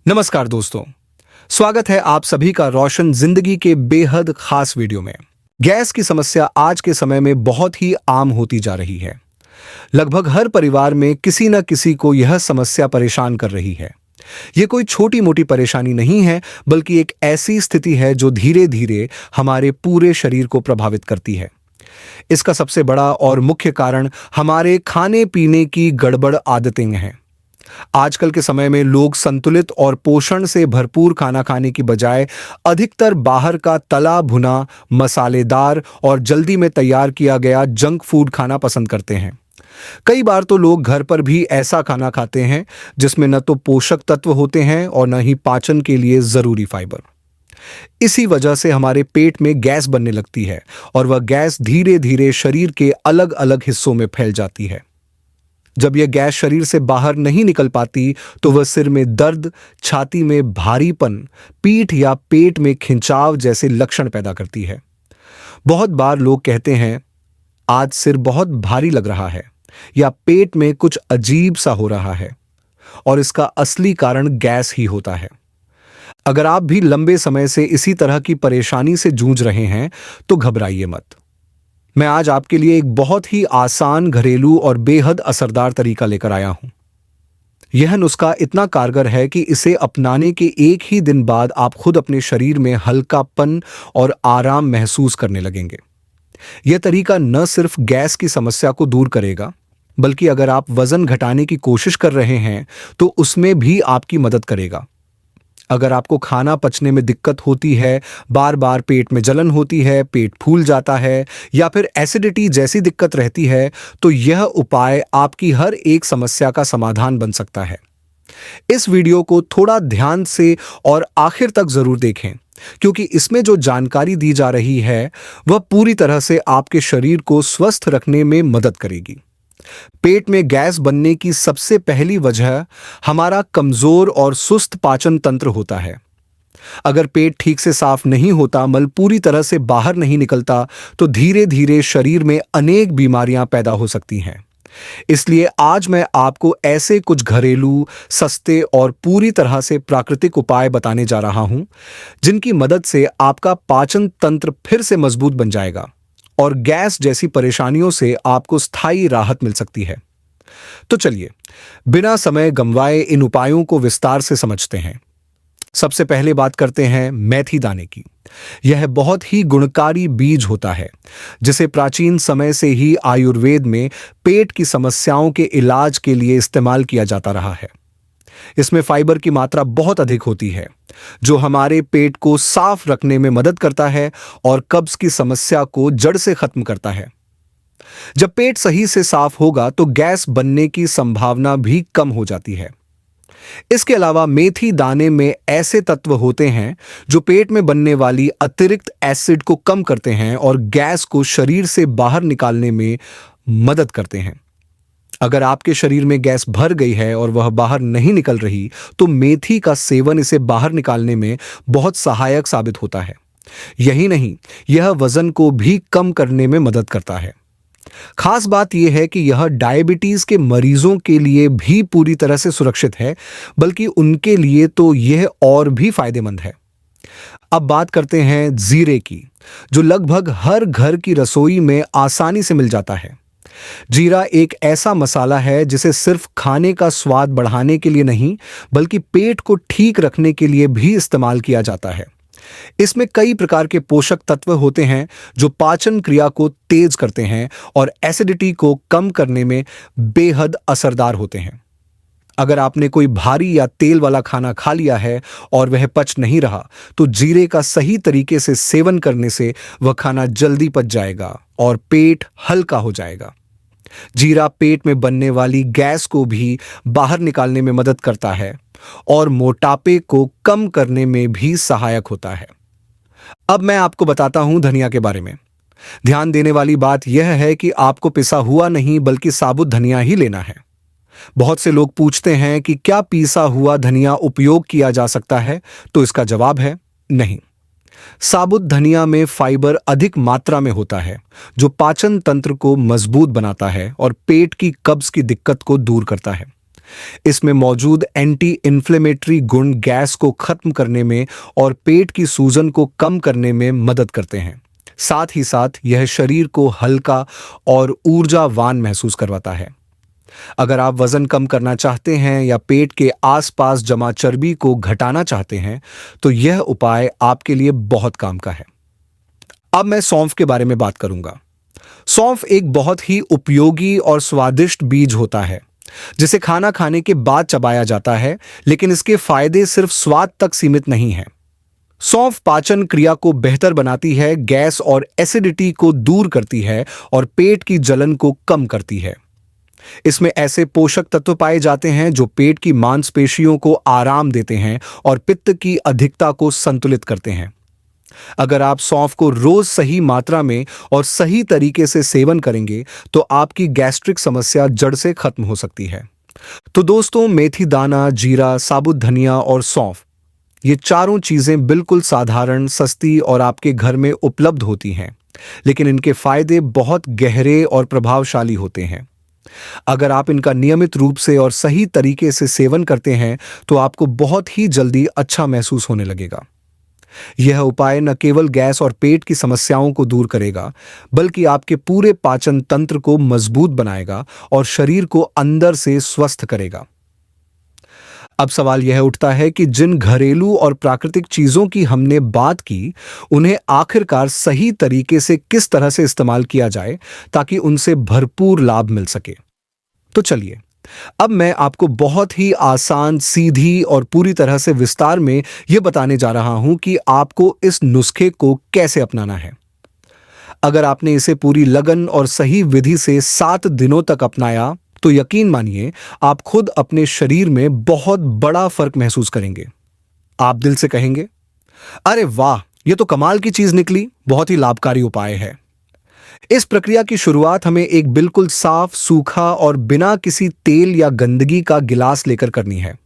नमस्कार दोस्तों, स्वागत है आप सभी का रोशन जिंदगी के बेहद खास वीडियो में। गैस की समस्या आज के समय में बहुत ही आम होती जा रही है। लगभग हर परिवार में किसी न किसी को यह समस्या परेशान कर रही है। ये कोई छोटी मोटी परेशानी नहीं है, बल्कि एक ऐसी स्थिति है जो धीरे धीरे हमारे पूरे शरीर को प्रभावित करती है। इसका सबसे बड़ा और मुख्य कारण हमारे खाने पीने की गड़बड़ आदतें हैं। आजकल के समय में लोग संतुलित और पोषण से भरपूर खाना खाने की बजाय अधिकतर बाहर का तला भुना, मसालेदार और जल्दी में तैयार किया गया जंक फूड खाना पसंद करते हैं। कई बार तो लोग घर पर भी ऐसा खाना खाते हैं जिसमें न तो पोषक तत्व होते हैं और न ही पाचन के लिए जरूरी फाइबर। इसी वजह से हमारे पेट में गैस बनने लगती है और वह गैस धीरे धीरे शरीर के अलग अलग हिस्सों में फैल जाती है। जब यह गैस शरीर से बाहर नहीं निकल पाती तो वह सिर में दर्द, छाती में भारीपन, पीठ या पेट में खिंचाव जैसे लक्षण पैदा करती है। बहुत बार लोग कहते हैं, आज सिर बहुत भारी लग रहा है या पेट में कुछ अजीब सा हो रहा है, और इसका असली कारण गैस ही होता है। अगर आप भी लंबे समय से इसी तरह की परेशानी से जूझ रहे हैं तो घबराइए मत। मैं आज आपके लिए एक बहुत ही आसान, घरेलू और बेहद असरदार तरीका लेकर आया हूं। यह नुस्खा इतना कारगर है कि इसे अपनाने के एक ही दिन बाद आप खुद अपने शरीर में हल्कापन और आराम महसूस करने लगेंगे। यह तरीका न सिर्फ गैस की समस्या को दूर करेगा, बल्कि अगर आप वजन घटाने की कोशिश कर रहे हैं तो उसमें भी आपकी मदद करेगा। अगर आपको खाना पचने में दिक्कत होती है, बार बार पेट में जलन होती है, पेट फूल जाता है या फिर एसिडिटी जैसी दिक्कत रहती है, तो यह उपाय आपकी हर एक समस्या का समाधान बन सकता है। इस वीडियो को थोड़ा ध्यान से और आखिर तक जरूर देखें, क्योंकि इसमें जो जानकारी दी जा रही है वह पूरी तरह से आपके शरीर को स्वस्थ रखने में मदद करेगी। पेट में गैस बनने की सबसे पहली वजह हमारा कमजोर और सुस्त पाचन तंत्र होता है। अगर पेट ठीक से साफ नहीं होता, मल पूरी तरह से बाहर नहीं निकलता, तो धीरे धीरे शरीर में अनेक बीमारियां पैदा हो सकती हैं। इसलिए आज मैं आपको ऐसे कुछ घरेलू, सस्ते और पूरी तरह से प्राकृतिक उपाय बताने जा रहा हूं, जिनकी मदद से आपका पाचन तंत्र फिर से मजबूत बन जाएगा और गैस जैसी परेशानियों से आपको स्थायी राहत मिल सकती है। तो चलिए, बिना समय गंवाए इन उपायों को विस्तार से समझते हैं। सबसे पहले बात करते हैं मेथी दाने की। यह बहुत ही गुणकारी बीज होता है, जिसे प्राचीन समय से ही आयुर्वेद में पेट की समस्याओं के इलाज के लिए इस्तेमाल किया जाता रहा है। इसमें फाइबर की मात्रा बहुत अधिक होती है, जो हमारे पेट को साफ रखने में मदद करता है और कब्ज की समस्या को जड़ से खत्म करता है। जब पेट सही से साफ होगा तो गैस बनने की संभावना भी कम हो जाती है। इसके अलावा मेथी दाने में ऐसे तत्व होते हैं जो पेट में बनने वाली अतिरिक्त एसिड को कम करते हैं और गैस को शरीर से बाहर निकालने में मदद करते हैं। अगर आपके शरीर में गैस भर गई है और वह बाहर नहीं निकल रही, तो मेथी का सेवन इसे बाहर निकालने में बहुत सहायक साबित होता है। यही नहीं, यह वजन को भी कम करने में मदद करता है। खास बात यह है कि यह डायबिटीज के मरीजों के लिए भी पूरी तरह से सुरक्षित है, बल्कि उनके लिए तो यह और भी फायदेमंद है। अब बात करते हैं जीरे की, जो लगभग हर घर की रसोई में आसानी से मिल जाता है। जीरा एक ऐसा मसाला है जिसे सिर्फ खाने का स्वाद बढ़ाने के लिए नहीं, बल्कि पेट को ठीक रखने के लिए भी इस्तेमाल किया जाता है। इसमें कई प्रकार के पोषक तत्व होते हैं जो पाचन क्रिया को तेज करते हैं और एसिडिटी को कम करने में बेहद असरदार होते हैं। अगर आपने कोई भारी या तेल वाला खाना खा लिया है और वह पच नहीं रहा, तो जीरे का सही तरीके से सेवन करने से वह खाना जल्दी पच जाएगा और पेट हल्का हो जाएगा। जीरा पेट में बनने वाली गैस को भी बाहर निकालने में मदद करता है और मोटापे को कम करने में भी सहायक होता है। अब मैं आपको बताता हूं धनिया के बारे में। ध्यान देने वाली बात यह है कि आपको पिसा हुआ नहीं, बल्कि साबुत धनिया ही लेना है। बहुत से लोग पूछते हैं कि क्या पीसा हुआ धनिया उपयोग किया जा सकता है, तो इसका जवाब है नहीं। साबुत धनिया में फाइबर अधिक मात्रा में होता है, जो पाचन तंत्र को मजबूत बनाता है और पेट की कब्ज की दिक्कत को दूर करता है। इसमें मौजूद एंटी इन्फ्लेमेटरी गुण गैस को खत्म करने में और पेट की सूजन को कम करने में मदद करते हैं। साथ ही साथ यह शरीर को हल्का और ऊर्जावान महसूस करवाता है। अगर आप वजन कम करना चाहते हैं या पेट के आसपास जमा चर्बी को घटाना चाहते हैं, तो यह उपाय आपके लिए बहुत काम का है। अब मैं सौंफ के बारे में बात करूंगा। सौंफ एक बहुत ही उपयोगी और स्वादिष्ट बीज होता है जिसे खाना खाने के बाद चबाया जाता है, लेकिन इसके फायदे सिर्फ स्वाद तक सीमित नहीं हैं। सौंफ पाचन क्रिया को बेहतर बनाती है, गैस और एसिडिटी को दूर करती है और पेट की जलन को कम करती है। इसमें ऐसे पोषक तत्व पाए जाते हैं जो पेट की मांसपेशियों को आराम देते हैं और पित्त की अधिकता को संतुलित करते हैं। अगर आप सौंफ को रोज सही मात्रा में और सही तरीके से सेवन करेंगे तो आपकी गैस्ट्रिक समस्या जड़ से खत्म हो सकती है। तो दोस्तों, मेथी दाना, जीरा, साबुत धनिया और सौंफ, ये चारों चीजें बिल्कुल साधारण, सस्ती और आपके घर में उपलब्ध होती हैं, लेकिन इनके फायदे बहुत गहरे और प्रभावशाली होते हैं। अगर आप इनका नियमित रूप से और सही तरीके से सेवन करते हैं तो आपको बहुत ही जल्दी अच्छा महसूस होने लगेगा। यह उपाय न केवल गैस और पेट की समस्याओं को दूर करेगा, बल्कि आपके पूरे पाचन तंत्र को मजबूत बनाएगा और शरीर को अंदर से स्वस्थ करेगा। अब सवाल यह उठता है कि जिन घरेलू और प्राकृतिक चीजों की हमने बात की, उन्हें आखिरकार सही तरीके से किस तरह से इस्तेमाल किया जाए ताकि उनसे भरपूर लाभ मिल सके। तो चलिए, अब मैं आपको बहुत ही आसान, सीधी और पूरी तरह से विस्तार में यह बताने जा रहा हूं कि आपको इस नुस्खे को कैसे अपनाना है। अगर आपने इसे पूरी लगन और सही विधि से 7 दिनों तक अपनाया तो यकीन मानिए आप खुद अपने शरीर में बहुत बड़ा फर्क महसूस करेंगे। आप दिल से कहेंगे, अरे वाह, यह तो कमाल की चीज निकली, बहुत ही लाभकारी उपाय है। इस प्रक्रिया की शुरुआत हमें एक बिल्कुल साफ, सूखा और बिना किसी तेल या गंदगी का गिलास लेकर करनी है।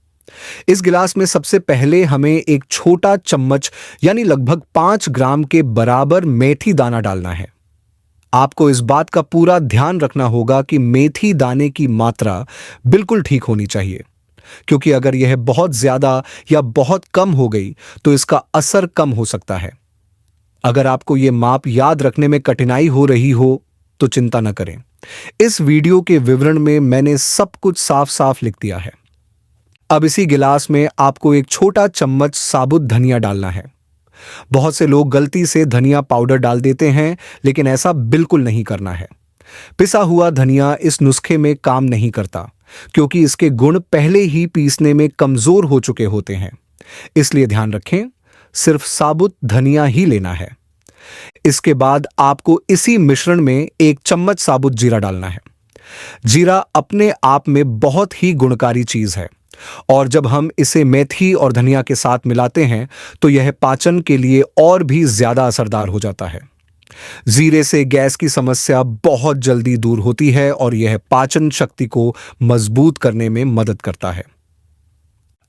इस गिलास में सबसे पहले हमें एक छोटा चम्मच यानी लगभग 5 ग्राम के बराबर मेथी दाना डालना है। आपको इस बात का पूरा ध्यान रखना होगा कि मेथी दाने की मात्रा बिल्कुल ठीक होनी चाहिए, क्योंकि अगर यह बहुत ज्यादा या बहुत कम हो गई तो इसका असर कम हो सकता है। अगर आपको यह माप याद रखने में कठिनाई हो रही हो तो चिंता न करें, इस वीडियो के विवरण में मैंने सब कुछ साफ साफ लिख दिया है। अब इसी गिलास में आपको एक छोटा चम्मच साबुत धनिया डालना है। बहुत से लोग गलती से धनिया पाउडर डाल देते हैं, लेकिन ऐसा बिल्कुल नहीं करना है। पिसा हुआ धनिया इस नुस्खे में काम नहीं करता, क्योंकि इसके गुण पहले ही पीसने में कमजोर हो चुके होते हैं। इसलिए ध्यान रखें, सिर्फ साबुत धनिया ही लेना है। इसके बाद आपको इसी मिश्रण में 1 चम्मच साबुत जीरा डालना है। जीरा अपने आप में बहुत ही गुणकारी चीज है और जब हम इसे मेथी और धनिया के साथ मिलाते हैं तो यह पाचन के लिए और भी ज्यादा असरदार हो जाता है। जीरे से गैस की समस्या बहुत जल्दी दूर होती है और यह पाचन शक्ति को मजबूत करने में मदद करता है।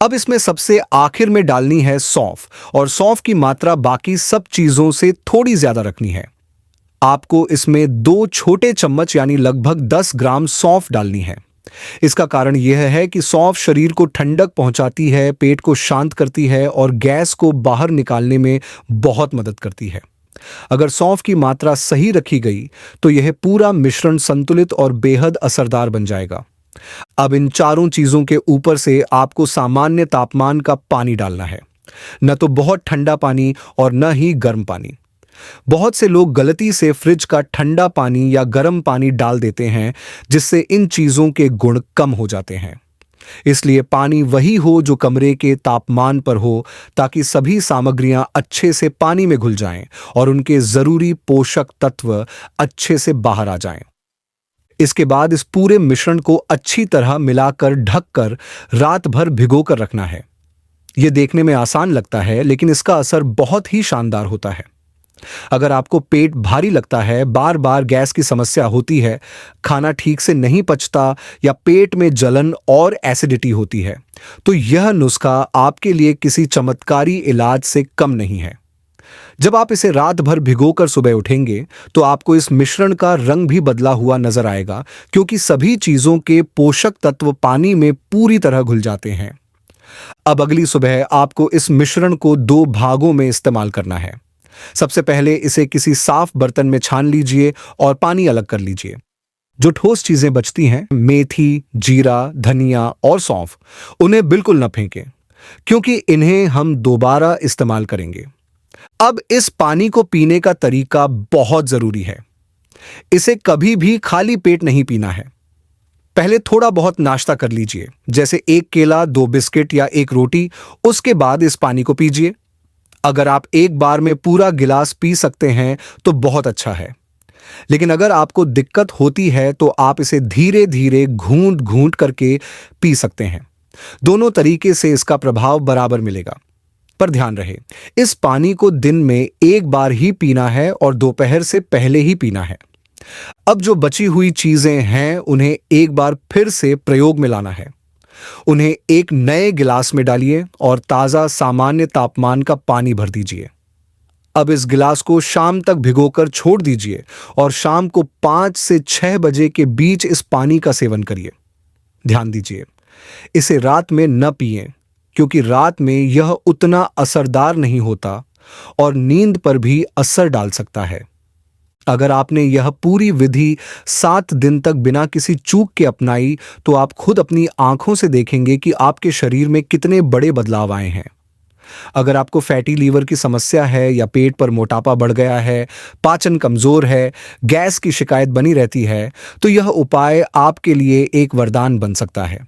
अब इसमें सबसे आखिर में डालनी है सौंफ, और सौंफ की मात्रा बाकी सब चीजों से थोड़ी ज्यादा रखनी है। आपको इसमें 2 छोटे चम्मच यानी लगभग 10 ग्राम सौंफ डालनी है। इसका कारण यह है कि सौंफ शरीर को ठंडक पहुंचाती है, पेट को शांत करती है और गैस को बाहर निकालने में बहुत मदद करती है। अगर सौंफ की मात्रा सही रखी गई तो यह पूरा मिश्रण संतुलित और बेहद असरदार बन जाएगा। अब इन चारों चीजों के ऊपर से आपको सामान्य तापमान का पानी डालना है, न तो बहुत ठंडा पानी और न ही गर्म पानी। बहुत से लोग गलती से फ्रिज का ठंडा पानी या गर्म पानी डाल देते हैं, जिससे इन चीजों के गुण कम हो जाते हैं। इसलिए पानी वही हो जो कमरे के तापमान पर हो, ताकि सभी सामग्रियां अच्छे से पानी में घुल जाएं और उनके जरूरी पोषक तत्व अच्छे से बाहर आ जाएं। इसके बाद इस पूरे मिश्रण को अच्छी तरह मिलाकर ढककर रात भर भिगोकर रखना है। यह देखने में आसान लगता है, लेकिन इसका असर बहुत ही शानदार होता है। अगर आपको पेट भारी लगता है, बार बार गैस की समस्या होती है, खाना ठीक से नहीं पचता या पेट में जलन और एसिडिटी होती है, तो यह नुस्खा आपके लिए किसी चमत्कारी इलाज से कम नहीं है। जब आप इसे रात भर भिगोकर सुबह उठेंगे तो आपको इस मिश्रण का रंग भी बदला हुआ नजर आएगा, क्योंकि सभी चीजों के पोषक तत्व पानी में पूरी तरह घुल जाते हैं। अब अगली सुबह आपको इस मिश्रण को 2 भागों में इस्तेमाल करना है। सबसे पहले इसे किसी साफ बर्तन में छान लीजिए और पानी अलग कर लीजिए। जो ठोस चीजें बचती हैं, मेथी, जीरा, धनिया और सौंफ, उन्हें बिल्कुल न फेंकें, क्योंकि इन्हें हम दोबारा इस्तेमाल करेंगे। अब इस पानी को पीने का तरीका बहुत जरूरी है। इसे कभी भी खाली पेट नहीं पीना है। पहले थोड़ा बहुत नाश्ता कर लीजिए, जैसे 1 केला, 2 बिस्किट या 1 रोटी। उसके बाद इस पानी को पीजिए। अगर आप एक बार में पूरा गिलास पी सकते हैं तो बहुत अच्छा है, लेकिन अगर आपको दिक्कत होती है तो आप इसे धीरे धीरे घूंट घूंट करके पी सकते हैं। दोनों तरीके से इसका प्रभाव बराबर मिलेगा। पर ध्यान रहे, इस पानी को दिन में 1 बार ही पीना है और दोपहर से पहले ही पीना है। अब जो बची हुई चीजें हैं उन्हें एक बार फिर से प्रयोग में लाना है। उन्हें एक नए गिलास में डालिए और ताजा सामान्य तापमान का पानी भर दीजिए। अब इस गिलास को शाम तक भिगोकर छोड़ दीजिए और शाम को 5 से 6 बजे के बीच इस पानी का सेवन करिए। ध्यान दीजिए, इसे रात में न पिएं, क्योंकि रात में यह उतना असरदार नहीं होता और नींद पर भी असर डाल सकता है। अगर आपने यह पूरी विधि 7 दिन तक बिना किसी चूक के अपनाई तो आप खुद अपनी आंखों से देखेंगे कि आपके शरीर में कितने बड़े बदलाव आए हैं। अगर आपको फैटी लीवर की समस्या है या पेट पर मोटापा बढ़ गया है, पाचन कमजोर है, गैस की शिकायत बनी रहती है, तो यह उपाय आपके लिए एक वरदान बन सकता है।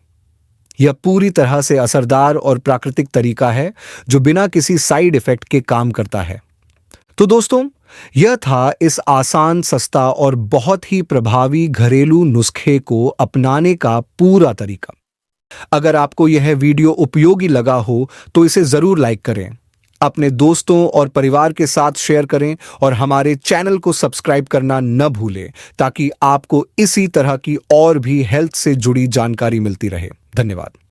यह पूरी तरह से असरदार और प्राकृतिक तरीका है जो बिना किसी साइड इफेक्ट के काम करता है। तो दोस्तों, यह था इस आसान, सस्ता और बहुत ही प्रभावी घरेलू नुस्खे को अपनाने का पूरा तरीका। अगर आपको यह वीडियो उपयोगी लगा हो तो इसे जरूर लाइक करें, अपने दोस्तों और परिवार के साथ शेयर करें और हमारे चैनल को सब्सक्राइब करना न भूलें, ताकि आपको इसी तरह की और भी हेल्थ से जुड़ी जानकारी मिलती रहे। धन्यवाद।